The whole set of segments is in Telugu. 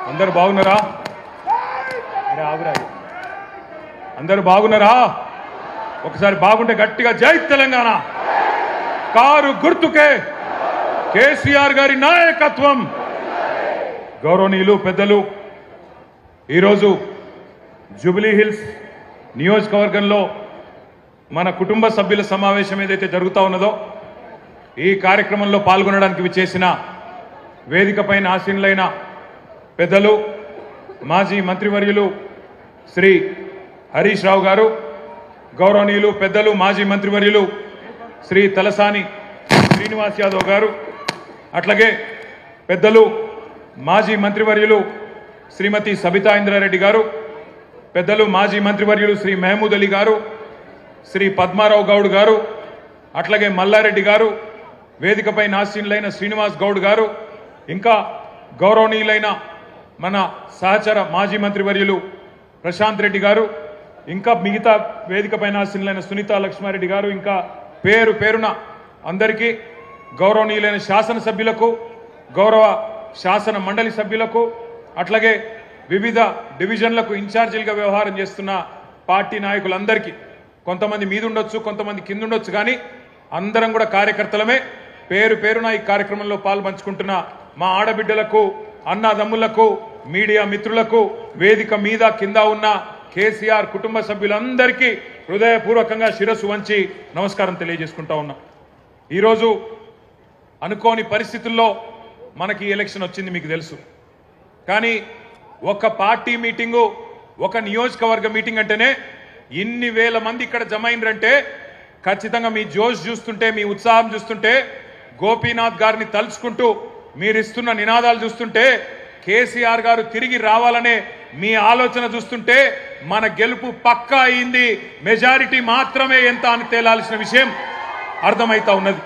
అందరు బాగున్నారా? అందరు బాగున్నారా? ఒకసారి బాగుంటే గట్టిగా జై తెలంగాణ. కారు గుర్తుకే కేసీఆర్ గారి నాయకత్వం. గౌరవనీయులు పెద్దలు, ఈరోజు జూబ్లీ హిల్స్ నియోజకవర్గంలో మన కుటుంబ సభ్యుల సమావేశం ఏదైతే జరుగుతూ ఉన్నదో, ఈ కార్యక్రమంలో పాల్గొనడానికి విచ్చేసిన వేదికపైన ఆసీనులైన పెద్దలు, మాజీ మంత్రివర్యులు శ్రీ హరీష్ రావు గారు, గౌరవనీయులు పెద్దలు మాజీ మంత్రివర్యులు శ్రీ తలసాని శ్రీనివాస్ యాదవ్ గారు, అట్లాగే పెద్దలు మాజీ మంత్రివర్యులు శ్రీమతి సబితా ఇంద్రారెడ్డి గారు, పెద్దలు మాజీ మంత్రివర్యులు శ్రీ మహమూద్ అలీ గారు, శ్రీ పద్మారావు గౌడ్ గారు, అట్లాగే మల్లారెడ్డి గారు, వేదికపై ఆసీనులైన శ్రీనివాస్ గౌడ్ గారు, ఇంకా గౌరవనీయులైన మన సహచర మాజీ మంత్రివర్యులు ప్రశాంత్ రెడ్డి గారు, ఇంకా మిగతా వేదికపై ఆసీనులైన సునీత లక్ష్మారెడ్డి గారు, ఇంకా పేరు పేరున అందరికీ, గౌరవనీయులైన శాసనసభ్యులకు, గౌరవ శాసన మండలి సభ్యులకు, అట్లాగే వివిధ డివిజన్లకు ఇన్ఛార్జీలుగా వ్యవహారం చేస్తున్న పార్టీ నాయకులందరికీ, కొంతమంది మీదుండొచ్చు, కొంతమంది కిందుండొచ్చు, కానీ అందరం కూడా కార్యకర్తలమే. పేరు పేరున ఈ కార్యక్రమంలో పాల్పంచుకుంటున్న మా ఆడబిడ్డలకు, అన్నదమ్ములకు, మీడియా మిత్రులకు, వేదిక మీద కింద ఉన్న కేసీఆర్ కుటుంబ సభ్యులందరికీ హృదయపూర్వకంగా శిరస్సు వంచి నమస్కారం తెలియజేసుకుంటా ఉన్నా. ఈరోజు అనుకోని పరిస్థితుల్లో మనకి ఎలక్షన్ వచ్చింది, మీకు తెలుసు. కానీ ఒక పార్టీ మీటింగు, ఒక నియోజకవర్గ మీటింగ్ అంటేనే ఇన్ని వేల మంది ఇక్కడ జమ అయినరంటే ఖచ్చితంగా మీ జోష్ చూస్తుంటే, మీ ఉత్సాహం చూస్తుంటే, గోపీనాథ్ గారిని తలుచుకుంటూ మీరు ఇస్తున్న నినాదాలు చూస్తుంటే, కేసీఆర్ గారు తిరిగి రావాలనే మీ ఆలోచన చూస్తుంటే మన గెలుపు పక్కా అయింది. మెజారిటీ మాత్రమే ఎంత అని తేలాల్సిన విషయం అర్థమైతా ఉన్నది.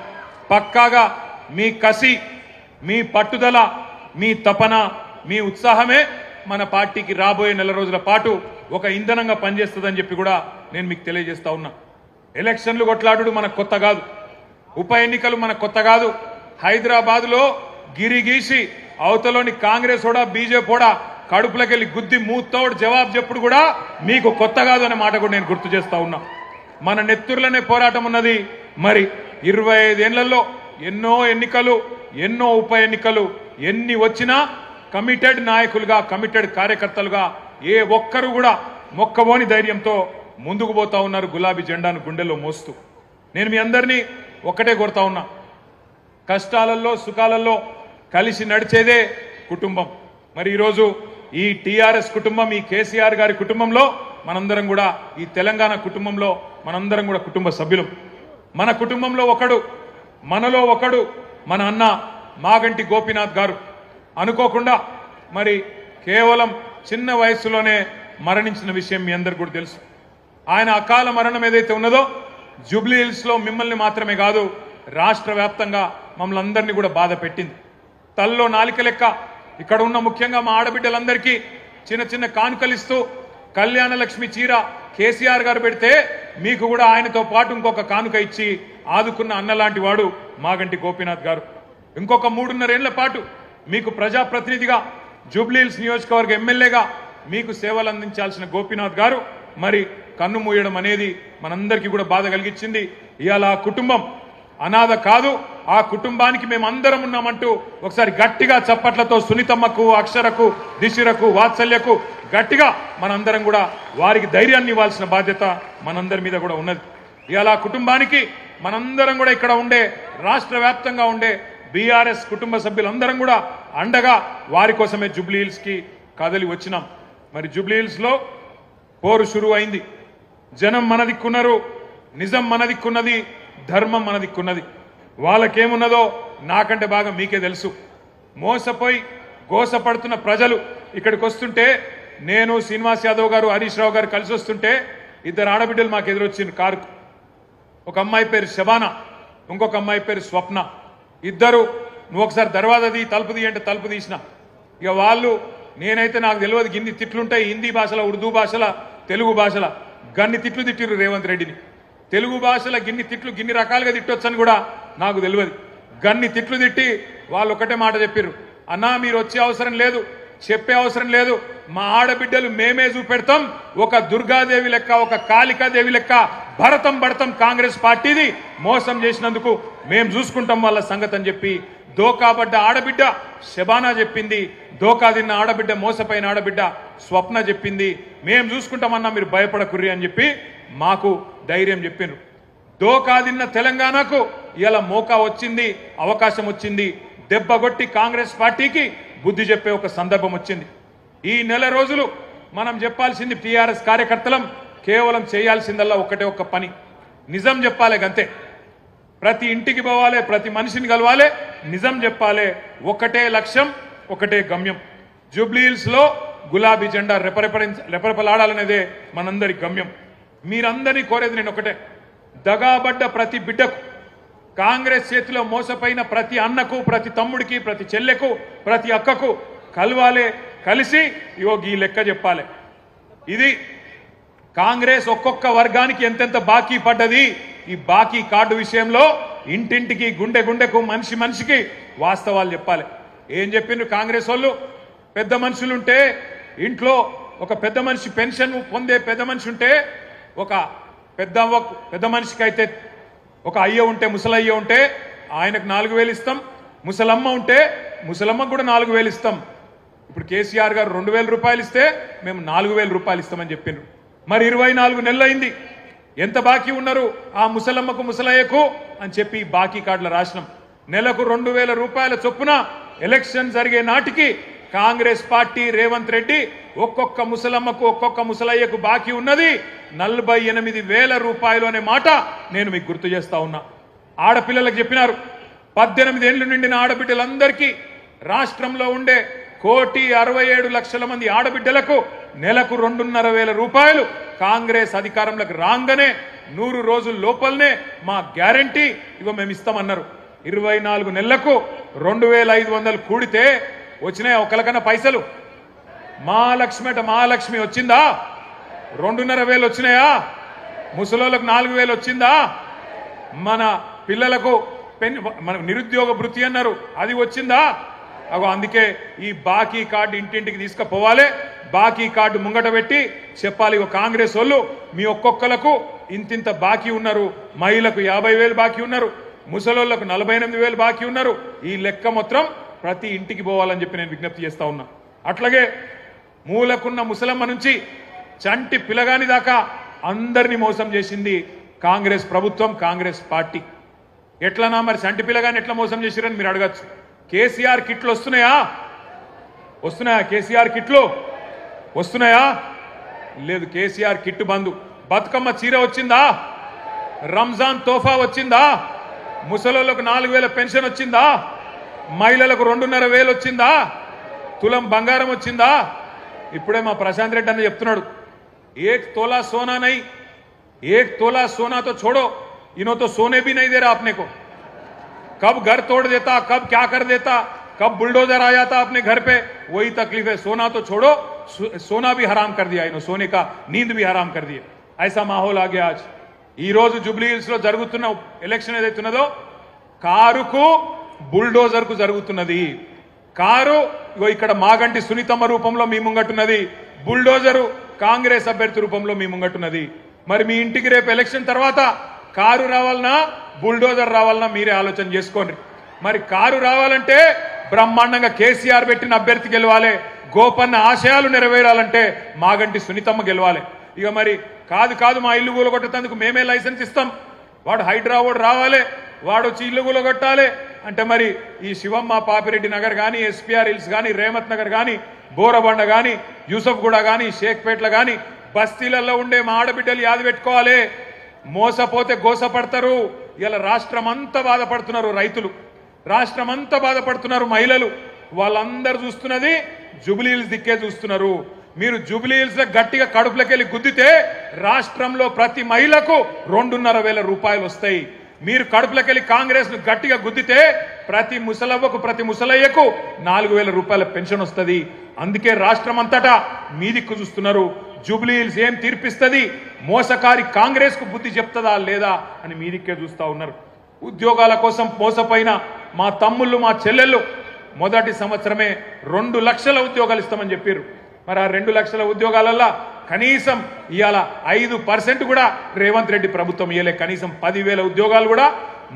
పక్కాగా మీ కసి, మీ పట్టుదల, మీ తపన, మీ ఉత్సాహమే మన పార్టీకి రాబోయే నెల రోజుల పాటు ఒక ఇంధనంగా పనిచేస్తుందని చెప్పి కూడా నేను మీకు తెలియజేస్తా ఉన్నా. ఎలక్షన్లు కొట్లాడు మనకు కొత్త కాదు, ఉప ఎన్నికలు మనకు కొత్త కాదు. హైదరాబాద్లో గిరిగీసి అవతలోని కాంగ్రెస్ కూడా బీజేపీ కూడా కడుపులకెళ్ళి గుద్ది మూతోడు జవాబు చెప్పుడు కూడా మీకు కొత్త కాదు అనే మాట కూడా నేను గుర్తు చేస్తా ఉన్నా. మన నెత్తుర్లనే పోరాటం ఉన్నది. మరి 25 ఏళ్లలో ఎన్నో ఎన్నికలు, ఎన్నో ఉప ఎన్నికలు, ఎన్ని వచ్చినా కమిటెడ్ నాయకులుగా, కమిటెడ్ కార్యకర్తలుగా ఏ ఒక్కరు కూడా మొక్కబోని ధైర్యంతో ముందుకు పోతా ఉన్నారు, గులాబీ జెండాను గుండెల్లో మోస్తూ. నేను మీ అందరినీ ఒక్కటే కోరుతా ఉన్నా, కష్టాలలో సుఖాలలో కలిసి నడిచేదే కుటుంబం. మరి ఈరోజు ఈ టీఆర్ఎస్ కుటుంబం, ఈ కేసీఆర్ గారి కుటుంబంలో మనందరం కూడా, ఈ తెలంగాణ కుటుంబంలో మనందరం కూడా కుటుంబ సభ్యులం. మన కుటుంబంలో ఒకడు, మనలో ఒకడు మన అన్న మాగంటి గోపీనాథ్ గారు. అనుకోకుండా మరి కేవలం చిన్న వయసులోనే మరణించిన విషయం మీ అందరికి కూడా తెలుసు. ఆయన అకాల మరణం ఏదైతే ఉన్నదో జూబ్లీ హిల్స్లో మిమ్మల్ని మాత్రమే కాదు, రాష్ట్ర వ్యాప్తంగా మమ్మల్ని అందరినీ కూడా బాధ పెట్టింది. తల్లో నాలిక లెక్క ఇక్కడ ఉన్న ముఖ్యంగా మా ఆడబిడ్డలందరికీ చిన్న చిన్న కానుకలిస్తూ కళ్యాణ లక్ష్మి చీర కేసీఆర్ గారు పెడితే మీకు కూడా ఆయనతో పాటు ఇంకొక కానుక ఇచ్చి ఆదుకున్న అన్నలాంటి వాడు మాగంటి గోపీనాథ్ గారు. ఇంకొక 3.5 ఏళ్ల పాటు మీకు ప్రజాప్రతినిధిగా, జూబ్లీ హిల్స్ నియోజకవర్గ ఎమ్మెల్యేగా మీకు సేవలు అందించాల్సిన గోపీనాథ్ గారు మరి కన్ను మూయడం అనేది మనందరికీ కూడా బాధ కలిగించింది. ఇవాళ ఆ కుటుంబం అనాథ కాదు, ఆ కుటుంబానికి మేము అందరం ఉన్నామంటూ ఒకసారి గట్టిగా చప్పట్లతో సునీతమ్మకు, అక్షరకు, దిశిరకు, వాత్సల్యకు గట్టిగా మనందరం కూడా వారికి ధైర్యాన్ని ఇవ్వాల్సిన బాధ్యత మనందరి మీద కూడా ఉన్నది. ఇవాళ ఆ కుటుంబానికి మనందరం కూడా ఇక్కడ ఉండే, రాష్ట్ర వ్యాప్తంగా ఉండే బీఆర్ఎస్ కుటుంబ సభ్యులందరం కూడా అండగా వారి కోసమే జూబ్లీ హిల్స్కి కదలి వచ్చినాం. మరి జూబ్లీ హిల్స్లో పోరు షురు అయింది. జనం మన దిక్కున్నారు, నిజం మన దిక్కున్నది, ధర్మం మన దిక్కున్నది. వాళ్ళకేమున్నదో నాకంటే బాగా మీకే తెలుసు. మోసపోయి గోసపడుతున్న ప్రజలు ఇక్కడికి వస్తుంటే, నేను శ్రీనివాస్ యాదవ్ గారు, హరీష్ రావు గారు కలిసి వస్తుంటే 2 ఆడబిడ్డలు మాకు ఎదురొచ్చింది కారుకు. ఒక అమ్మాయి పేరు శబానా, ఇంకొక అమ్మాయి పేరు స్వప్న. ఇద్దరు నువ్వు ఒకసారి దర్వాజా తీ, తలుపు తీ అంటే తలుపు తీసిన. ఇక వాళ్ళు, నేనైతే నాకు తెలియదు గిన్ని తిట్లుంటాయి హిందీ భాషల, ఉర్దూ భాషల, తెలుగు భాషల. గన్ని తిట్లు తిట్టిరు రేవంత్ రెడ్డిని. తెలుగు భాషల గిన్ని తిట్లు గిన్ని రకాలుగా తిట్టొచ్చని కూడా నాకు తెలియదు. గన్ని తిట్లు తిట్టి వాళ్ళు ఒకటే మాట చెప్పిర్రు, అన్నా మీరు వచ్చే అవసరం లేదు, చెప్పే అవసరం లేదు, మా ఆడబిడ్డలు మేమే చూపెడతాం, ఒక దుర్గాదేవి లెక్క, ఒక కాళికాదేవి లెక్క భరతం భరతం కాంగ్రెస్ పార్టీది, మోసం చేసినందుకు మేం చూసుకుంటాం వాళ్ళ సంగతి అని చెప్పి దోకాబడ్డ ఆడబిడ్డ శబానా చెప్పింది, దోకా తిన్న ఆడబిడ్డ, మోసపోయిన ఆడబిడ్డ స్వప్న చెప్పింది, మేం చూసుకుంటామన్నా మీరు భయపడకుర్రి అని చెప్పి మాకు ధైర్యం చెప్పిండ్రు. దోకా తిన్న తెలంగాణకు ఇలా మోకా వచ్చింది, అవకాశం వచ్చింది, దెబ్బగొట్టి కాంగ్రెస్ పార్టీకి బుద్ధి చెప్పే ఒక సందర్భం వచ్చింది. ఈ నెల రోజులు మనం చెప్పాల్సింది టీఆర్ఎస్ కార్యకర్తలం కేవలం చేయాల్సిందల్లా ఒకటే ఒక్క పని, నిజం చెప్పాలి గంతే. ప్రతి ఇంటికి పోవాలి, ప్రతి మనిషిని కలవాలి, నిజం చెప్పాలి. ఒకటే లక్ష్యం, ఒకటే గమ్యం. జూబ్లీహిల్స్ లో గులాబీ జెండా రెపరెపలాడాలనేదే మనందరి గమ్యం. మీరందరినీ కోరేది నేను ఒకటే, దగాబడ్డ ప్రతి బిడ్డకు, కాంగ్రెస్ చేతిలో మోసపోయిన ప్రతి అన్నకు, ప్రతి తమ్ముడికి, ప్రతి చెల్లెకు, ప్రతి అక్కకు కలవాలి, కలిసి ఇగో ఈ లెక్క చెప్పాలి. ఇది కాంగ్రెస్ ఒక్కొక్క వర్గానికి ఎంతెంత బాకీ పడ్డది, ఈ బాకీ కార్డు విషయంలో ఇంటింటికి, గుండె గుండెకు, మనిషి మనిషికి వాస్తవాలు చెప్పాలి. ఏం చెప్పిండ్రు కాంగ్రెస్ వాళ్ళు? పెద్ద మనుషులుంటే ఇంట్లో ఒక పెద్ద మనిషి పెన్షన్ పొందే పెద్ద మనిషి ఉంటే, ఒక పెద్ద మనిషికి అయితే ఒక అయ్య ఉంటే, ముసలయ్య ఉంటే ఆయనకు 4,000 ఇస్తాం, ముసలమ్మ ఉంటే ముసలమ్మకు కూడా 4,000 ఇస్తాం. ఇప్పుడు కేసీఆర్ గారు 2,000 రూపాయలు ఇస్తే మేము 4,000 రూపాయలు ఇస్తామని చెప్పిండ్రు. మరి 24 నెలలు అయింది, ఎంత బాకీ ఉన్నారు ఆ ముసలమ్మకు, ముసలయ్యకు అని చెప్పి బాకీ కార్డుల రాసినాం. నెలకు 2,000 రూపాయల చొప్పున ఎలక్షన్ జరిగే నాటికి కాంగ్రెస్ పార్టీ, రేవంత్ రెడ్డి ఒక్కొక్క ముసలమ్మకు, ఒక్కొక్క ముసలయ్యకు బాకీ ఉన్నది 48,000 రూపాయలు అనే మాట నేను మీకు గుర్తు చేస్తా ఉన్నా. ఆడపిల్లలకు చెప్పినారు, 18 ఏళ్లు నిండిన ఆడబిడ్డలందరికీ రాష్ట్రంలో ఉండే 1,67,00,000 మంది ఆడబిడ్డలకు నెలకు 2,500 రూపాయలు కాంగ్రెస్ అధికారంలోకి రాగానే 100 రోజుల లోపలనే మా గ్యారంటీ ఇవ్వ మేము ఇస్తామన్నారు. 24 నెలలకు 2,500 కూడితే వచ్చినాయా ఒకరికన్నా పైసలు? మహాలక్ష్మి వచ్చిందా? 2,500 వచ్చినాయా? ముసలోళ్ళకు 4,000 వచ్చిందా? మన పిల్లలకు మన నిరుద్యోగ భృతి అన్నారు, అది వచ్చిందా? అగో అందుకే ఈ బాకీ కార్డు ఇంటింటికి తీసుకుపోవాలి, బాకీ కార్డు ముంగట పెట్టి చెప్పాలి, కాంగ్రెస్ వాళ్ళు మీ ఒక్కొక్కలకు ఇంతింత బాకీ ఉన్నారు, మహిళలకు 50,000 బాకీ ఉన్నారు, ముసలోళ్లకు 48,000 బాకీ ఉన్నారు, ఈ లెక్క మొత్తం ప్రతి ఇంటికి పోవాలని చెప్పి నేను విజ్ఞప్తి చేస్తా ఉన్నా. అట్లాగే మూలకున్న ముసలమ్మ నుంచి చంటి పిల్లగాని దాకా అందరినీ మోసం చేసింది కాంగ్రెస్ ప్రభుత్వం, కాంగ్రెస్ పార్టీ. ఎట్లనా మరి చంటి పిల్లగాని ఎట్లా మోసం చేసిరని మీరు అడగచ్చు. కేసీఆర్ కిట్లు వస్తున్నాయా? కేసీఆర్ కిట్లు వస్తున్నాయా? లేదు, కేసీఆర్ కిట్టు బంధు. బతుకమ్మ చీర వచ్చిందా? రంజాన్ తోఫా వచ్చిందా? ముసలోళ్ళకు 4,000 పెన్షన్ వచ్చిందా? మహిళలకు 2,500 వచ్చిందా? తులం బంగారం వచ్చిందా? ఇప్పుడే మా ప్రశాంత్ రెడ్డి అన్న చెప్తున్నాడు, 1 तोला सोना नहीं, 1 तोला सोना तो छोड़ो, इन्हों तो सोने भी नहीं दे रहा अपने को. कब घर तोड़ देता, कब क्या कर देता, कब बुलडोजर आ जाता अपने घर पे, वही तकलीफ है. सोना तो छोड़ो, सोना भी हराम कर दिया इन्हों, सोने का नींद भी हराम कर दिया. ऐसा माहौल आ गया आज. ఈ రోజు జూబ్లీ హిల్స్ లో జరుగుతున్న ఎలక్షన్ ఏదైతున్నదో కారుకు బుల్డోజర్ కు జరుగుతున్నది. కారు ఇక్కడ మాగంటి సునీతమ్మ రూపంలో మీ ముంగట్టున్నది, బుల్డోజరు కాంగ్రెస్ అభ్యర్థి రూపంలో మీ ముంగట్టున్నది. మరి మీ ఇంటికి రేపు ఎలక్షన్ తర్వాత కారు రావాలన్నా, బుల్డోజర్ రావాలన్నా మీరే ఆలోచన చేసుకోండి. మరి కారు రావాలంటే బ్రహ్మాండంగా కేసీఆర్ పెట్టిన అభ్యర్థి గెలవాలి, గోపన్న ఆశయాలు నెరవేరాలంటే మాగంటి సునీతమ్మ గెలవాలి. ఇక మరి కాదు మా ఇల్లు కూలగొట్టేందుకు మేమే లైసెన్స్ ఇస్తాం, వాడు హైదరాబాద్ రావాలి, వాడు వచ్చి ఇల్లు కూలగొట్టాలి అంటే మరి ఈ శివమ్మ పాపిరెడ్డి నగర్ కానీ, ఎస్పీఆర్ హిల్స్ కానీ, రేమత్ నగర్ కానీ, బోరబండ కానీ, యూసఫ్గూడ కానీ, షేక్పేట్ల కానీ బస్తీలలో ఉండే మా ఆడబిడ్డలు యాద పెట్టుకోవాలి. మోసపోతే గోసపడతారు. ఇలా రాష్ట్రం అంతా బాధపడుతున్నారు రైతులు, రాష్ట్రం అంతా బాధపడుతున్నారు మహిళలు. వాళ్ళందరూ చూస్తున్నది జూబ్లీ హిల్స్ దిక్కే చూస్తున్నారు. మీరు జూబ్లీ హిల్స్ లో గట్టిగా కడుపులకెళ్ళి గుద్దితే రాష్ట్రంలో ప్రతి మహిళకు 2,500 రూపాయలు వస్తాయి. మీరు కడుపులకెళ్ళి కాంగ్రెస్ ను గట్టిగా గుద్దితే ప్రతి ముసలవ్వకు, ప్రతి ముసలయ్యకు 4,000 రూపాయల పెన్షన్ వస్తుంది. అందుకే రాష్ట్రం అంతటా మీ దిక్కు చూస్తున్నారు. జూబ్లీ హిల్స్ ఏం తీర్పిస్తుంది, మోసకారి కాంగ్రెస్ కు బుద్ధి చెప్తుందా లేదా అని మీ దిక్కే చూస్తా ఉన్నారు. ఉద్యోగాల కోసం మోసపోయిన మా తమ్ముళ్ళు, మా చెల్లెళ్ళు మొదటి సంవత్సరమే 2 లక్షల ఉద్యోగాలు ఇస్తామని చెప్పారు. మరి ఆ 2 లక్షల ఉద్యోగాలల్లో కనీసం ఇవాళ 5% కూడా రేవంత్ రెడ్డి ప్రభుత్వం ఇయ్యలే. కనీసం 10,000 ఉద్యోగాలు కూడా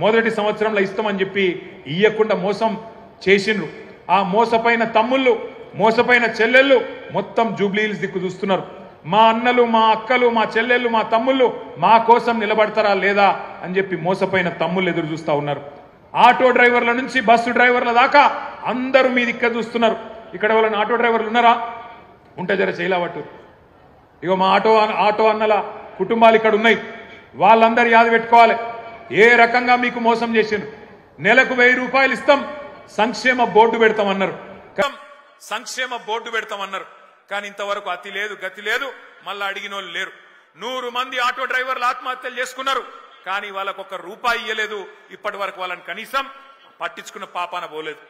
మొదటి సంవత్సరంలో ఇస్తామని చెప్పి ఇయ్యకుండా మోసం చేసిండ్రు. ఆ మోసపోయిన తమ్ముళ్ళు, మోసపోయిన చెల్లెళ్ళు మొత్తం జూబ్లీహిల్స్ దిక్కు చూస్తున్నారు. మా అన్నలు, మా అక్కలు, మా చెల్లెళ్ళు, మా తమ్ముళ్ళు మా కోసం నిలబడతారా లేదా అని చెప్పి మోసపోయిన తమ్ముళ్ళు ఎదురు చూస్తూ ఉన్నారు. ఆటో డ్రైవర్ల నుంచి బస్సు డ్రైవర్ల దాకా అందరూ మీ దిక్క చూస్తున్నారు. ఇక్కడ వాళ్ళని ఆటో డ్రైవర్లు ఉన్నారా? ఉంటే జర చేయలేవట్టు. ఇగో మా ఆటో అన్నల కుటుంబాలు ఇక్కడ ఉన్నాయి. వాళ్ళందరూ యాద పెట్టుకోవాలి ఏ రకంగా మీకు మోసం చేసిండ్రు. నెలకు 1000 రూపాయలు ఇస్తాం, సంక్షేమ బోర్డు పెడతామన్నారు. సంక్షేమ బోర్డు పెడతామన్నారు. కానీ ఇంతవరకు అతి లేదు, గతి లేదు. మళ్ళా అడిగిన వాళ్ళు లేరు. 100 మంది ఆటో డ్రైవర్లు ఆత్మహత్యలు చేసుకున్నారు. కానీ వాళ్ళకు ఒక్క రూపాయి ఇయ్యలేదు. ఇప్పటి వరకు వాళ్ళని కనీసం పట్టించుకున్న పాపాన పోలేదు.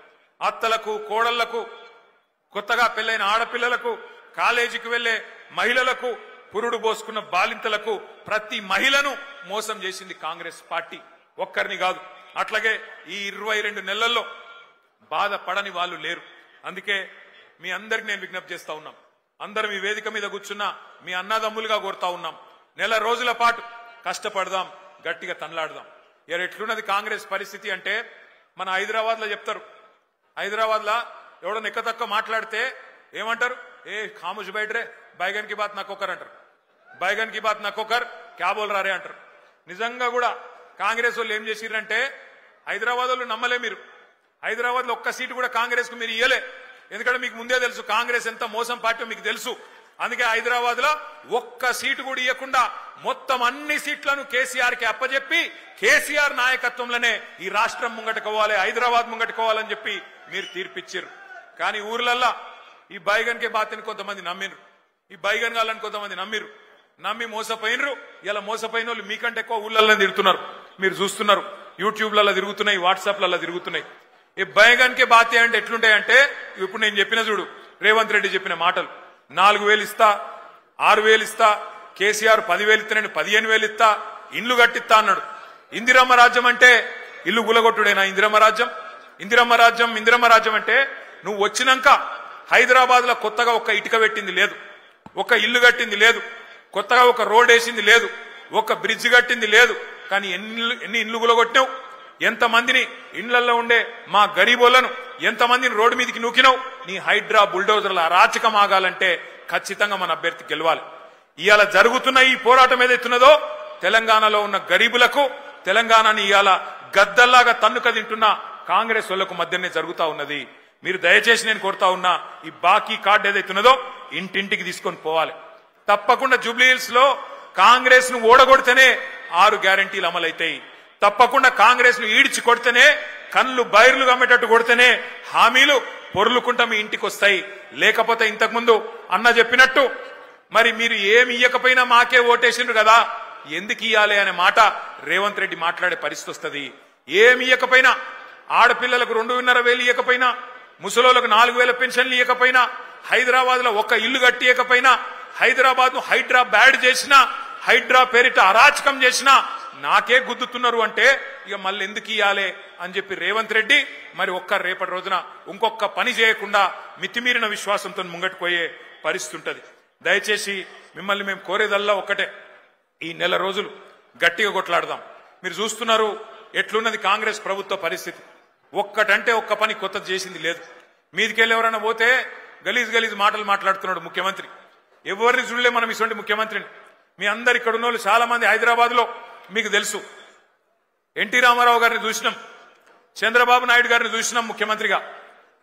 అత్తలకు, కోడళ్లకు, కొత్తగా పెళ్లైన ఆడపిల్లలకు, కాలేజీకి వెళ్లే మహిళలకు, పురుడు పోసుకున్న బాలింతలకు ప్రతి మహిళను మోసం చేసింది కాంగ్రెస్ పార్టీ. ఒక్కరిని కాదు. అట్లాగే ఈ 22 నెలల్లో బాధపడని వాళ్ళు లేరు. అందుకే మీ అందరికి నేను విజ్ఞప్తి చేస్తా ఉన్నాం. అందరం ఈ వేదిక మీద కూర్చున్నా మీ అన్నదమ్ములుగా కోరుతా ఉన్నాం. నెల రోజుల పాటు కష్టపడదాం, గట్టిగా తనలాడదాం. ఎట్లున్నది కాంగ్రెస్ పరిస్థితి అంటే మన హైదరాబాద్ లో చెప్తారు. హైదరాబాద్ లో ఎవడో నెక్క తక్కువ మాట్లాడితే ఏమంటారు? ఏ ఖాముష్ బయటరే, బైగన్ కి బాత్ నక్కొకర్ అంటారు. బైగన్ కి బాత్ నక్కొకర్ క్యా బోల్ రారే అంటారు. నిజంగా కూడా కాంగ్రెస్ వాళ్ళు ఏం చేసిరంటే హైదరాబాద్ వాళ్ళు నమ్మలే. మీరు హైదరాబాద్ లో ఒక్క సీటు కూడా కాంగ్రెస్ కు మీరు ఇయ్యలే. ఎందుకంటే మీకు ముందే తెలుసు కాంగ్రెస్ ఎంత మోసం పార్టీ మీకు తెలుసు. అందుకే హైదరాబాద్ లో ఒక్క సీటు కూడా ఇవ్వకుండా మొత్తం అన్ని సీట్లను కేసీఆర్ కి అప్పచెప్పి కేసీఆర్ నాయకత్వంలోనే ఈ రాష్ట్రం ముంగట్టుకోవాలి, హైదరాబాద్ ముంగట్టుకోవాలని చెప్పి మీరు తీర్పిచ్చారు. కానీ ఊర్లల్లా ఈ బైగన్ కే బాతని కొంతమంది నమ్మిరు, ఈ బైగన్ గాలని కొంతమంది నమ్మి మోసపోయినరు. ఇలా మోసపోయిన వాళ్ళు మీకంటే ఎక్కువ ఊళ్ళల్లో తిరుగుతున్నారు. మీరు చూస్తున్నారు, యూట్యూబ్లలో తిరుగుతున్నాయి, వాట్సాప్లలో తిరుగుతున్నాయి. ఈ బైగన్ కే బాతే అంటే ఎట్లుంటాయంటే ఇప్పుడు నేను చెప్పిన చూడు, రేవంత్ రెడ్డి చెప్పిన మాటలు 4,000 ఇస్తా, 6,000 ఇస్తా, కేసీఆర్ 10,000 ఇస్తా, నేను 15,000 ఇస్తా, ఇండ్లు కట్టిస్తా అన్నాడు. ఇందిరమ్మ రాజ్యం అంటే ఇల్లు గులగొట్టుడేనా? ఇందిరమ్మ రాజ్యం అంటే నువ్వు వచ్చినాక హైదరాబాద్ లో కొత్తగా ఒక్క ఇటుక పెట్టింది లేదు, ఒక్క ఇల్లు కట్టింది లేదు, కొత్తగా ఒక రోడ్ వేసింది లేదు, ఒక బ్రిడ్జ్ కట్టింది లేదు. కానీ ఎన్ని ఇండ్లు గులగొట్టినావు? ఎంతమందిని ఇండ్లలో ఉండే మా గరీబోళ్లను ఎంతమందిని రోడ్డు మీదకి నూకినావు? నీ హైడ్రా బుల్డోజర్ల అరాచకం ఆగాలంటే ఖచ్చితంగా మన అభ్యర్థి గెలవాలి. ఇవాళ జరుగుతున్న ఈ పోరాటం ఏదైతున్నదో తెలంగాణలో ఉన్న గరీబులకు, తెలంగాణని ఇవాళ గద్దల్లాగా తన్నుక తింటున్న కాంగ్రెస్ వాళ్లకు మధ్యనే జరుగుతా ఉన్నది. మీరు దయచేసి నేను కోరుతా ఉన్నా, ఈ బాకీ కార్డు ఏదైతున్నదో ఇంటింటికి తీసుకొని పోవాలి. తప్పకుండా జూబ్లీహిల్స్ లో కాంగ్రెస్ ను ఓడగొడితేనే 6 గ్యారంటీలు అమలైతాయి. తప్పకుండా కాంగ్రెస్ ను ఈడ్చి కొడితేనే, కళ్ళు బైర్లు గమ్మేటట్టు కొడితేనే హామీలు పొర్లుకుంటా మీ ఇంటికి వస్తాయి. లేకపోతే ఇంతకుముందు అన్న చెప్పినట్టు మరి మీరు ఏమి ఇయ్యకపోయినా మాకే ఓటేసిండ్రు కదా, ఎందుకు ఇయ్యాలి అనే మాట రేవంత్ రెడ్డి మాట్లాడే పరిస్థితి వస్తుంది. ఏమి ఇయ్యకపోయినా, ఆడపిల్లలకు 2,500 ఇయ్యకపోయినా, ముసలోళ్లకు 4,000 పెన్షన్లు ఇయ్యకపోయినా, హైదరాబాద్ లో ఒక్క ఇల్లు కట్టియకపోయినా, హైదరాబాద్ ను హైడ్రా బ్యాడ్ చేసినా, హైడ్రా పేరిట అరాచకం చేసినా నాకే గుద్దుతున్నారు అంటే ఇక మళ్ళీ ఎందుకు ఇయ్యాలి అని చెప్పి రేవంత్ రెడ్డి మరి రేపటి రోజున ఇంకొక పని చేయకుండా మితిమీరిన విశ్వాసంతో ముంగట్టుపోయే పరిస్థితి ఉంటుంది. దయచేసి మిమ్మల్ని మేము కోరేదల్లా ఒక్కటే, ఈ నెల రోజులు గట్టిగా కొట్లాడదాం. మీరు చూస్తున్నారు ఎట్లున్నది కాంగ్రెస్ ప్రభుత్వ పరిస్థితి. ఒక్కటంటే ఒక్క పని కొత్తది చేసింది లేదు. మీదికెళ్ళి ఎవరైనా పోతే గలీజ్ మాటలు మాట్లాడుతున్నాడు ముఖ్యమంత్రి. ఎవరిని చూడలే మనం ఇటువంటి ముఖ్యమంత్రిని. మీ అందరు ఇక్కడ ఉన్న వాళ్ళు చాలా మంది హైదరాబాద్ లో మీకు తెలుసు, ఎన్టీ రామారావు గారిని చూసినాం, చంద్రబాబు నాయుడు గారిని చూసినాం ముఖ్యమంత్రిగా,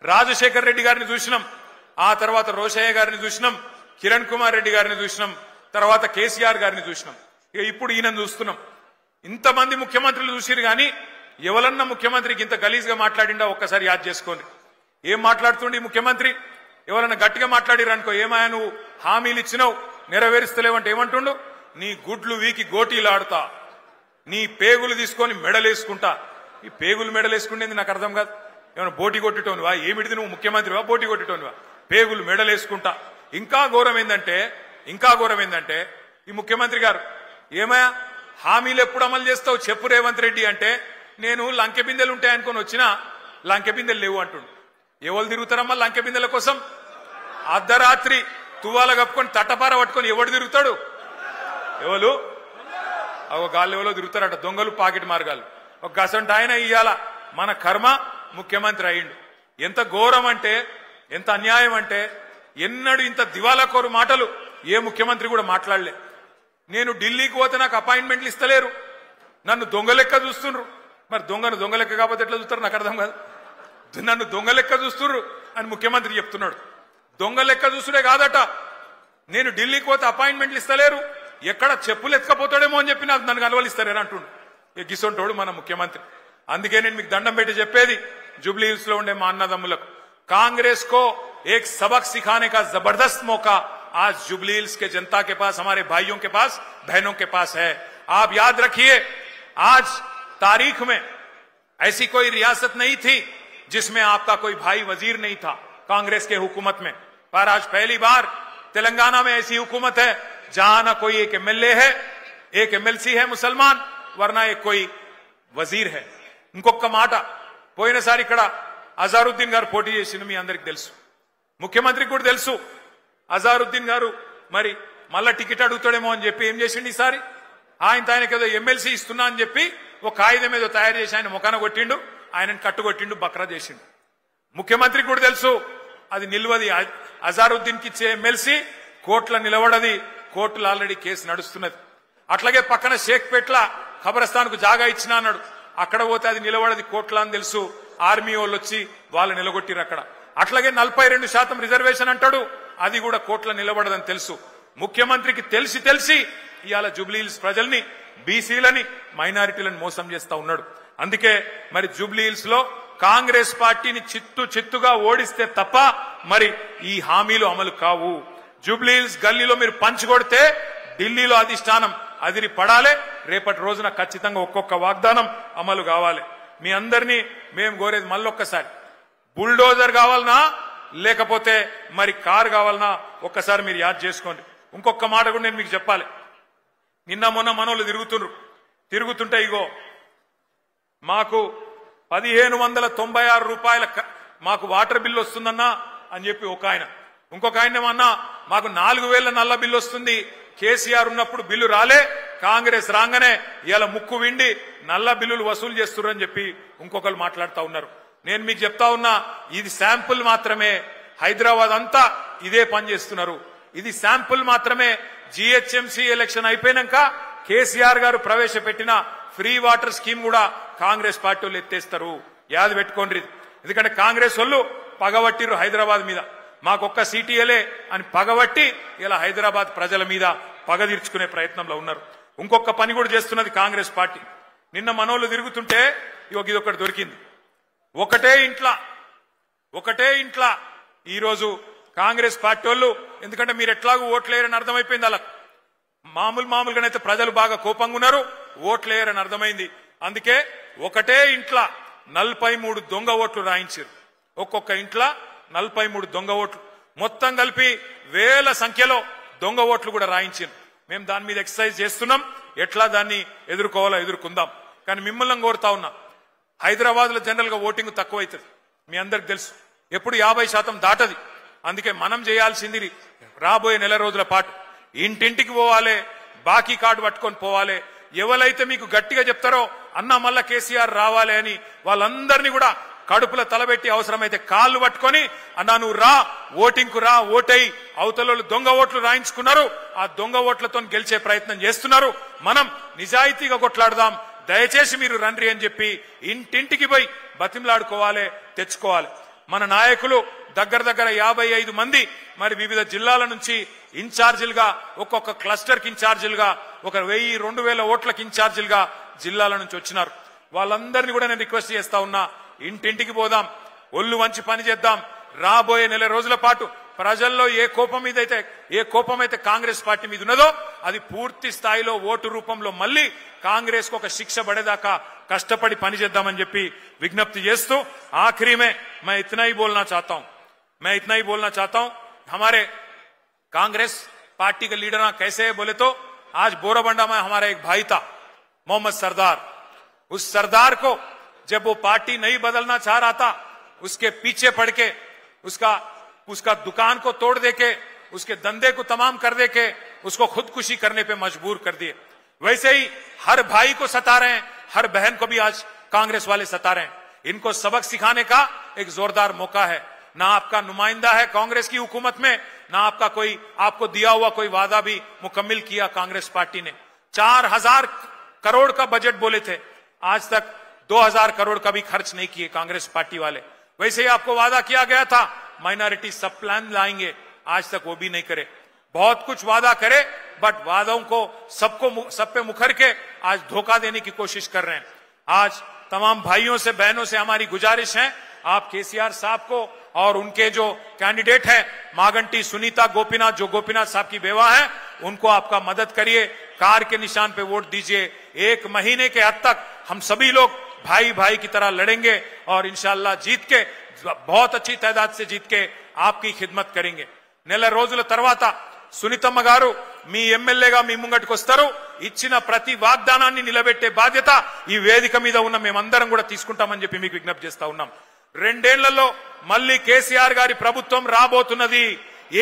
రాజశేఖర్ రెడ్డి గారిని చూసినాం, ఆ తర్వాత రోషయ్య గారిని చూసినాం, కిరణ్ కుమార్ రెడ్డి గారిని చూసినాం, తర్వాత కేసీఆర్ గారిని చూసినాం. ఇక ఇప్పుడు ఈయన చూస్తున్నాం. ఇంతమంది ముఖ్యమంత్రులు చూసిరు కానీ ఎవరన్నా ముఖ్యమంత్రికి ఇంత గలీజ్గా మాట్లాడిండా ఒక్కసారి యాద్ చేసుకోండి. ఏం మాట్లాడుతుండే ముఖ్యమంత్రి? ఎవరన్నా గట్టిగా మాట్లాడిరనుకో, ఏమాయా నువ్వు హామీలు ఇచ్చినావు నెరవేరుస్తలేవంటే ఏమంటుండు? నీ గుడ్లు వీకి గోటీలాడుతా, నీ పేగులు తీసుకొని మెడలేసుకుంటా. ఈ పేగులు మెడలేసుకుంటేది నాకు అర్థం కాదు. ఏమైనా బోటి కొట్టేటోనివా? ఏమిటిది నువ్వు ముఖ్యమంత్రివా? బోటి కొట్టేటోనివా? పేగులు మెడలేసుకుంటా. ఇంకా ఘోరం ఏందంటే ఈ ముఖ్యమంత్రి గారు ఏమయ్యా హామీలు ఎప్పుడు అమలు చేస్తావు చెప్పు రేవంత్ రెడ్డి అంటే, నేను లంకె బిందెలు ఉంటాయనుకొని వచ్చినా లంకె బిందెలు లేవు అంటుండు. ఎవరు తిరుగుతారమ్మా లంకె బిందెల కోసం? అర్ధరాత్రి తువ్వాల కప్పుకొని తట్టపార పట్టుకొని ఎవడు తిరుగుతాడు? ఎవరు అవ గాళ్ళు ఎవరో తిరుగుతారట, దొంగలు పాకెట్ మార్గాలు. ఒక గసంట ఆయన ఇయ్యాల మన కర్మ ముఖ్యమంత్రి అయ్యిండు. ఎంత ఘోరం అంటే, ఎంత అన్యాయం అంటే, ఎన్నడూ ఇంత దివాలాకోరు మాటలు ఏ ముఖ్యమంత్రి కూడా మాట్లాడలే. నేను ఢిల్లీకి పోతే నాకు అపాయింట్మెంట్లు ఇస్తలేరు, నన్ను దొంగ లెక్క చూస్తుండ్రు. మరి దొంగ లెక్క కాకపోతే ఎట్లా చూస్తారు నాకు అర్థం కాదు. నన్ను దొంగ లెక్క చూస్తుర్రు అని ముఖ్యమంత్రి చెప్తున్నాడు. దొంగ లెక్క చూస్తుడే కాదట, నేను ఢిల్లీకి పోతే అపాయింట్మెంట్లు ఇస్తలేరు, ఎక్కడ చెప్పులు ఎత్తుకపోతాడేమో అని చెప్పి నాకు నన్ను కలవలిస్తారేరా అంటుండు. గిసొంటోడు మన ముఖ్యమంత్రి. అందుకే నేను మీకు దండం పెట్టి చెప్పేది जुबली हिल्स లో ఉండే మా అన్నదమ్ములకు, कांग्रेस को एक सबक सिखाने का जबरदस्त मौका आज जुबली हिल्स के जनता के पास, हमारे भाइयों के पास, बहनों के पास है. आप याद रखिए, आज तारीख में ऐसी कोई रियासत नहीं थी जिसमें आपका कोई भाई वजीर नहीं था कांग्रेस के हुकूमत में, पर आज पहली बार तेलंगाना में ऐसी हुकूमत है जहां ना कोई एक एमएलए है, एक एमएलसी है मुसलमान, वरना एक कोई वजीर है. ఇంకొక మాట, పోయినసారి ఇక్కడ అజారుద్దీన్ గారు పోటీ చేసింది మీ అందరికి తెలుసు, ముఖ్యమంత్రికి కూడా తెలుసు. అజారుద్దీన్ గారు మరి మళ్ళా టికెట్ అడుగుతాడేమో అని చెప్పి ఏం చేసిండు ఈసారి, ఆయనకి ఏదో ఎమ్మెల్సీ ఇస్తున్నా అని చెప్పి ఒక కాగితం ఏదో తయారు చేసి ఆయన ముఖాన కొట్టిండు, ఆయనను కట్టుకొట్టిండు, బక్రా చేసిండు. ముఖ్యమంత్రికి కూడా తెలుసు అది నిల్వది, అజారుద్దీన్ కి ఇచ్చే ఎమ్మెల్సీ కోర్టులో నిలబడది, కోర్టులో ఆల్రెడీ కేసు నడుస్తున్నది. అట్లాగే పక్కన షేక్పేట్ల ఖబరస్థాన్ కు జాగా ఇచ్చినా అన్నాడు, అక్కడ పోతే అది నిలబడది కోట్ల అని తెలుసు, ఆర్మీ వాళ్ళు వచ్చి వాళ్ళు నిలగొట్టిరు అక్కడ. అట్లాగే 42% రిజర్వేషన్ అంటాడు, అది కూడా కోట్ల నిలబడదని తెలుసు. ముఖ్యమంత్రికి తెలిసి ఇవాళ జూబ్లీ హిల్స్ ప్రజల్ని, బీసీలని, మైనారిటీలను మోసం చేస్తా ఉన్నాడు. అందుకే మరి జూబ్లీ హిల్స్ లో కాంగ్రెస్ పార్టీని చిత్తుగా ఓడిస్తే తప్ప మరి ఈ హామీలు అమలు కావు. జూబ్లీ హిల్స్ గల్లీలో మీరు పంచుకొడితే ఢిల్లీలో అధిష్టానం అదిరి పడాలి. రేపటి రోజున ఖచ్చితంగా ఒక్కొక్క వాగ్దానం అమలు కావాలి. మీ అందరినీ మేము కోరేది మళ్ళొక్కసారి, బుల్డోజర్ కావాలనా లేకపోతే మరి కారు కావాలనా ఒక్కసారి మీరు యాద్ చేసుకోండి. ఇంకొక మాట కూడా నేను మీకు చెప్పాలి. నిన్న మొన్న మనోళ్ళు తిరుగుతుంటే ఇగో మాకు 1596 రూపాయల మాకు వాటర్ బిల్లు వస్తుందన్నా అని చెప్పి ఒక ఆయన, ఇంకొక ఆయన ఏమన్నా మాకు 4000 నల్ల బిల్లు వస్తుంది, కేసీఆర్ ఉన్నప్పుడు బిల్లు రాలే, కాంగ్రెస్ రాగానే ఇలా ముక్కు విండి నల్ల బిల్లులు వసూలు చేస్తున్నారని చెప్పి ఇంకొకరు మాట్లాడుతూ ఉన్నారు. నేను మీకు చెప్తా ఉన్నా, ఇది శాంపుల్ మాత్రమే. హైదరాబాద్ అంతా ఇదే పని చేస్తున్నారు, ఇది శాంపుల్ మాత్రమే. జిహెచ్ఎంసీ ఎలక్షన్ అయిపోయినాక కేసీఆర్ గారు ప్రవేశపెట్టిన ఫ్రీ వాటర్ స్కీమ్ కూడా కాంగ్రెస్ పార్టీ వాళ్ళు ఎత్తేస్తారు, యాద పెట్టుకోండి. ఎందుకంటే కాంగ్రెస్ వాళ్ళు పగబట్టిరు హైదరాబాద్ మీద, మాకొక్క సీటీఎలే అని పగబట్టి ఇలా హైదరాబాద్ ప్రజల మీద పగ తీర్చుకునే ప్రయత్నంలో ఉన్నారు. ఇంకొక పని కూడా చేస్తున్నది కాంగ్రెస్ పార్టీ. నిన్న మనోళ్ళు తిరుగుతుంటే ఇదొకటి దొరికింది. ఒకటే ఇంట్లా ఈరోజు కాంగ్రెస్ పార్టీ వాళ్ళు, ఎందుకంటే మీరు ఎట్లాగూ ఓట్లేరని అర్థమైపోయింది అలా, మామూలుగానైతే ప్రజలు బాగా కోపంగా ఉన్నారు, ఓట్లేరని అర్థమైంది. అందుకే ఒకటే ఇంట్లో 43 దొంగ ఓట్లు రాయించారు. ఒక్కొక్క ఇంట్లో 43 దొంగ ఓట్లు, మొత్తం కలిపి వేల సంఖ్యలో దొంగ ఓట్లు కూడా రాయించారు. మేము దాని మీద ఎక్సర్సైజ్ చేస్తున్నాం, ఎట్లా దాన్ని ఎదుర్కోవాలో ఎదుర్కొందాం. కానీ మిమ్మల్ని కోరుతా ఉన్నా, హైదరాబాద్ లో జనరల్ గా ఓటింగ్ తక్కువైతుంది, మీ అందరికి తెలుసు, ఎప్పుడు 50% దాటది. అందుకే మనం చేయాల్సింది రాబోయే నెల రోజుల పాటు ఇంటింటికి పోవాలి, బాకీ కార్డు పట్టుకొని పోవాలి. ఎవరైతే మీకు గట్టిగా చెప్తారో అన్నా మళ్ళా కేసీఆర్ రావాలి అని వాళ్ళందరినీ కూడా కడుపుల తలబెట్టి అవసరమైతే కాళ్ళు పట్టుకొని అన్నా నువ్వు రా, ఓటింగ్ కు రా, ఓటై అవతల దొంగ ఓట్లు రాయించుకున్నారు, ఆ దొంగ ఓట్లతో గెలిచే ప్రయత్నం చేస్తున్నారు. మనం నిజాయితీగా కొట్లాడదాం, దయచేసి మీరు రండి అని చెప్పి ఇంటింటికి పోయి బతిమలాడుకోవాలి, తెచ్చుకోవాలి. మన నాయకులు దగ్గర 55 మంది మరి వివిధ జిల్లాల నుంచి ఇన్ఛార్జీలుగా, ఒక్కొక్క క్లస్టర్ కి ఇన్ఛార్జీలుగా, 1000-2000 ఓట్లకి ఇన్ఛార్జీలుగా జిల్లాల నుంచి వచ్చినారు. వాళ్ళందరినీ కూడా నేను రిక్వెస్ట్ చేస్తా ఉన్నా, ఇంటింటికి పోదాం, ఒళ్ళు వంచి పని చేద్దాం. రాబోయే నెల రోజుల పాటు ప్రజల్లో ఏ కోపం అయితే కాంగ్రెస్ పార్టీ మీద ఉన్నదో అది పూర్తి స్థాయిలో ఓటు రూపంలో మళ్ళీ కాంగ్రెస్ కు ఒక శిక్ష పడేదాకా కష్టపడి పనిచేద్దామని చెప్పి విజ్ఞప్తి చేస్తూ आखिरी में मैं इतना ही बोलना चाहता हूं, हमारे कांग्रेस पार्टी के लीडर कैसे है बोले तो आज बोराबंडा में हमारा एक भाई था मोहम्मद सरदार, उस सरदार को जब वो पार्टी नहीं बदलना चाह रहा था, उसके पीछे पड़ के उसका दुकान को तोड़ दे के उसके धंधे को तमाम कर दे के उसको खुदकुशी करने पे मजबूर कर दिए। वैसे ही हर भाई को सता रहे हैं, हर बहन को भी आज कांग्रेस वाले सता रहे हैं। इनको सबक सिखाने का एक जोरदार मौका है। ना आपका नुमाइंदा है कांग्रेस की हुकूमत में, ना आपका कोई आपको दिया हुआ कोई वादा भी मुकम्मिल किया कांग्रेस पार्टी ने। 4000 करोड़ का बजट बोले थे, आज तक 2000 करोड़ का भी खर्च नहीं किए कांग्रेस पार्टी वाले। वैसे ही आपको वादा किया गया था माइनॉरिटी सब प्लान लाएंगे, आज तक वो भी नहीं करे। बहुत कुछ वादा करे बट वादों को सब पे मुखर के आज धोखा देने की कोशिश कर रहे हैं। आज तमाम भाइयों से बहनों से हमारी गुजारिश है, आप केसीआर साहब को और उनके जो कैंडिडेट हैं मागंटी सुनीता गोपीनाथ, जो गोपीनाथ साहब की बेवा है, उनको आपका मदद करिए, कार के निशान पे वोट दीजिए। 1 महीने के हद तक हम सभी लोग भाई भाई की तरह लड़ेंगे और इंशाअल्लाह जीत के, बहुत अच्छी तादाद से जीत के आपकी खिदमत करेंगे। నెల రోజుల తర్వాత సునీతమ్మ గారు మీ ఎమ్మెల్యేగా మీ ముంగటికి వస్తారు, ఇచ్చిన ప్రతి వాగ్దానాన్ని నిలబెట్టే బాధ్యత ఈ వేదిక మీద ఉన్న మేమందరం కూడా తీసుకుంటామని చెప్పి మీకు విజ్ఞప్తి చేస్తా ఉన్నాం। 2 ఏళ్లలో మళ్ళీ కేసీఆర్ గారి ప్రభుత్వం రాబోతున్నది।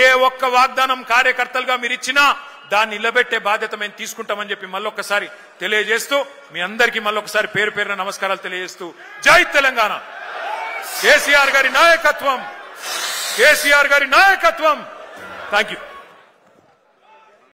ఏ ఒక్క వాగ్దానం కార్యకర్తలుగా మీరు ఇచ్చినా దాన్ని నిలబెట్టే బాధ్యత మేము తీసుకుంటామని చెప్పి మళ్ళొక్కసారి తెలియజేస్తూ మీ అందరికీ మళ్ళొక్కసారి పేరు పేరున నమస్కారాలు తెలియజేస్తూ జై తెలంగాణ, కేసీఆర్ గారి నాయకత్వం, కేసీఆర్ గారి నాయకత్వం। Thank you.